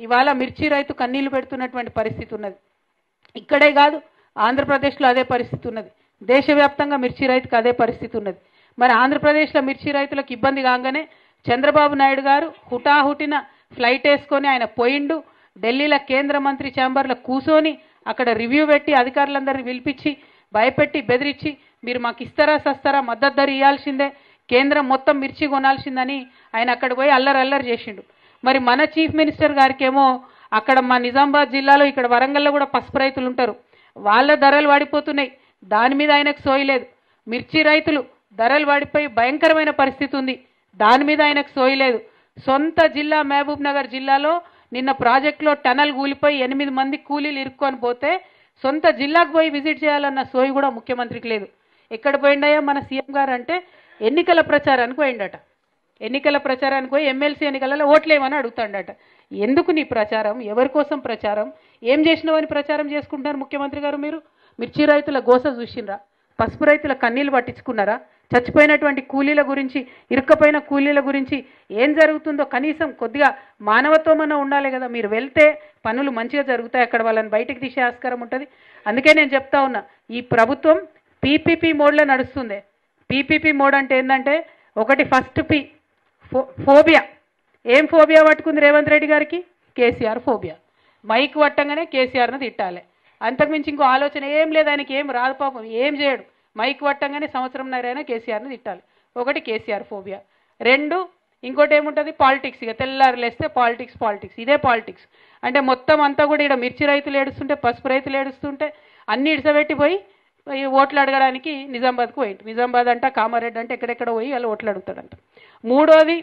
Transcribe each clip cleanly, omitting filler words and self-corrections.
ఇవాళ మిర్చి రైతు కన్నీళ్లు పెడుతున్నటువంటి పరిస్థితి ఉన్నది. ఇక్కడే కాదు, ఆంధ్రప్రదేశ్లో అదే పరిస్థితి ఉన్నది. దేశవ్యాప్తంగా మిర్చి రైతుకు అదే పరిస్థితి ఉన్నది. మరి ఆంధ్రప్రదేశ్లో మిర్చి రైతులకు ఇబ్బంది కాగానే చంద్రబాబు నాయుడు గారు హుటాహుటిన ఫ్లైట్ వేసుకొని ఆయన పోయిండు. ఢిల్లీలో కేంద్ర మంత్రి ఛాంబర్లో కూర్చొని అక్కడ రివ్యూ పెట్టి అధికారులందరినీ పిలిపించి భయపెట్టి బెదిరించి మీరు మాకు ఇస్తారా సస్తారా, మద్దతు ధర ఇవ్వాల్సిందే, కేంద్రం మొత్తం మిర్చి కొనాల్సిందని ఆయన అక్కడ పోయి అల్లరి చేసిండు. మరి మన చీఫ్ మినిస్టర్ గారికేమో అక్కడ మా నిజామాబాద్ జిల్లాలో ఇక్కడ వరంగల్లో కూడా పసుపు రైతులు ఉంటారు, వాళ్ళ ధరలు వాడిపోతున్నాయి, దాని మీద ఆయనకు సోయలేదు. మిర్చి రైతులు ధరలు వాడిపోయి భయంకరమైన పరిస్థితి ఉంది, దాని మీద ఆయనకు సోయలేదు. సొంత జిల్లా మహబూబ్ నగర్ జిల్లాలో నిన్న ప్రాజెక్టులో టనల్ కూలిపోయి 8 మంది కూలీలు ఇరుక్కొని పోతే సొంత జిల్లాకు పోయి విజిట్ చేయాలన్న సోయి కూడా ముఖ్యమంత్రికి లేదు. ఎక్కడ పోయిండయా మన సీఎం గారు అంటే ఎన్నికల ప్రచారానికి పోయిండట. ఎన్నికల ప్రచారానికి పోయి ఎమ్మెల్సీ ఎన్నికలలో ఓట్లేమని అడుగుతాడట. ఎందుకు నీ ప్రచారం, ఎవరి కోసం ప్రచారం, ఏం చేసినావని ప్రచారం చేసుకుంటున్నారు ముఖ్యమంత్రి గారు? మీరు మిర్చి రైతుల గోస చూసిండ్రా? పసుపు రైతుల కన్నీళ్ళు పట్టించుకున్నారా? చచ్చిపోయినటువంటి కూలీల గురించి, ఇరుక్కపోయిన కూలీల గురించి ఏం జరుగుతుందో కనీసం కొద్దిగా మానవత్వం అన్న ఉండాలి కదా. మీరు వెళ్తే పనులు మంచిగా జరుగుతాయి, అక్కడ వాళ్ళని బయటికి తీసే ఆస్కారం ఉంటుంది. అందుకే నేను చెప్తా ఉన్నా, ఈ ప్రభుత్వం పీపీపీ మోడ్లో నడుస్తుంది. పీపీపీ మోడ్ అంటే ఏంటంటే, ఒకటి ఫస్ట్ పి ఫోబియా. ఏం ఫోబియా పట్టుకుంది రేవంత్ రెడ్డి గారికి? కేసీఆర్ ఫోబియా. మైక్ పట్టంగానే కేసీఆర్ను తిట్టాలి, అంతకుమించి ఇంకో ఆలోచన ఏం లేదు ఆయనకి. ఏం రాదు పాపం, ఏం చేయడు. మైక్ పట్టంగానే సంవత్సరంన్నరైనా కేసీఆర్ను తిట్టాలి. ఒకటి కేసీఆర్ ఫోబియా. రెండు, ఇంకోటి ఏముంటుంది? పాలిటిక్స్. ఇక తెల్లారులేస్తే పాలిటిక్స్ ఇదే పాలిటిక్స్. అంటే మొత్తం అంతా కూడా ఇక్కడ మిర్చి రైతులు ఏడుస్తుంటే, పసుపు రైతులు ఏడుస్తుంటే అన్ని ఇడిసబెట్టిపోయి ఓట్లు అడగడానికి నిజామాబాద్కు పోయింది. నిజామాబాద్ అంట, కామారెడ్డి అంటే ఎక్కడెక్కడ పోయి వాళ్ళు ఓట్లు అడుగుతాడంట. మూడోది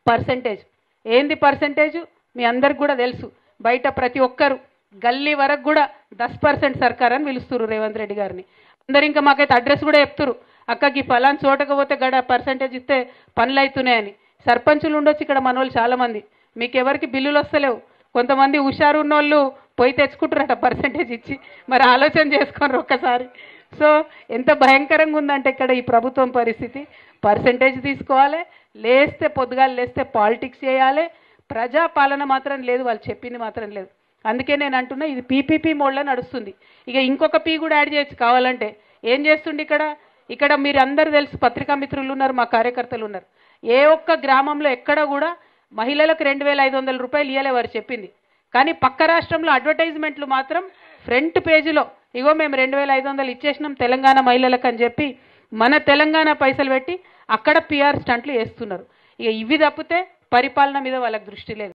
పర్సెంటేజ్. ఏంది పర్సెంటేజ్? మీ అందరికి కూడా తెలుసు. బయట ప్రతి ఒక్కరు గల్లీ వరకు కూడా 10% సర్కార్ అని పిలుస్తున్నారు రేవంత్ రెడ్డి గారిని. అందరు ఇంకా మాకైతే అడ్రస్ కూడా చెప్తురు, అక్కకి ఫలాన్ చోటకపోతే గడ పర్సెంటేజ్ ఇస్తే పనులు అవుతున్నాయని. సర్పంచులు ఉండొచ్చు ఇక్కడ మన వాళ్ళు చాలామంది, మీకు ఎవరికి బిల్లులు వస్తలేవు. కొంతమంది హుషారు ఉన్నోళ్ళు పోయి తెచ్చుకుంటారట పర్సెంటేజ్ ఇచ్చి. మరి ఆలోచన చేసుకోండి ఒక్కసారి. సో ఎంత భయంకరంగా ఉందంటే ఇక్కడ ఈ ప్రభుత్వం పరిస్థితి. పర్సెంటేజ్ తీసుకోవాలి, లేస్తే పొద్దుగాలు లేస్తే పాలిటిక్స్ చేయాలి, ప్రజాపాలన మాత్రం లేదు, వాళ్ళు చెప్పింది మాత్రం లేదు. అందుకే నేను అంటున్నా, ఇది పీపీపీ మోడ్లో నడుస్తుంది. ఇక ఇంకొక పీ కూడా యాడ్ చేయొచ్చు కావాలంటే. ఏం చేస్తుండే ఇక్కడ మీరు అందరు తెలుసు, పత్రికా మిత్రులు ఉన్నారు, మా కార్యకర్తలు ఉన్నారు. ఏ ఒక్క గ్రామంలో ఎక్కడ కూడా మహిళలకు 2500 రూపాయలు ఇవ్వలే వారు చెప్పింది. కానీ పక్క రాష్ట్రంలో అడ్వర్టైజ్మెంట్లు మాత్రం ఫ్రంట్ పేజీలో ఇగో మేము 2500 ఇచ్చేసినాం తెలంగాణ మహిళలకు అని చెప్పి మన తెలంగాణ పైసలు పెట్టి అక్కడ పిఆర్ స్టంట్లు వేస్తున్నారు. ఇక ఇవి తప్పితే పరిపాలన మీద వాళ్ళకి దృష్టి లేదు.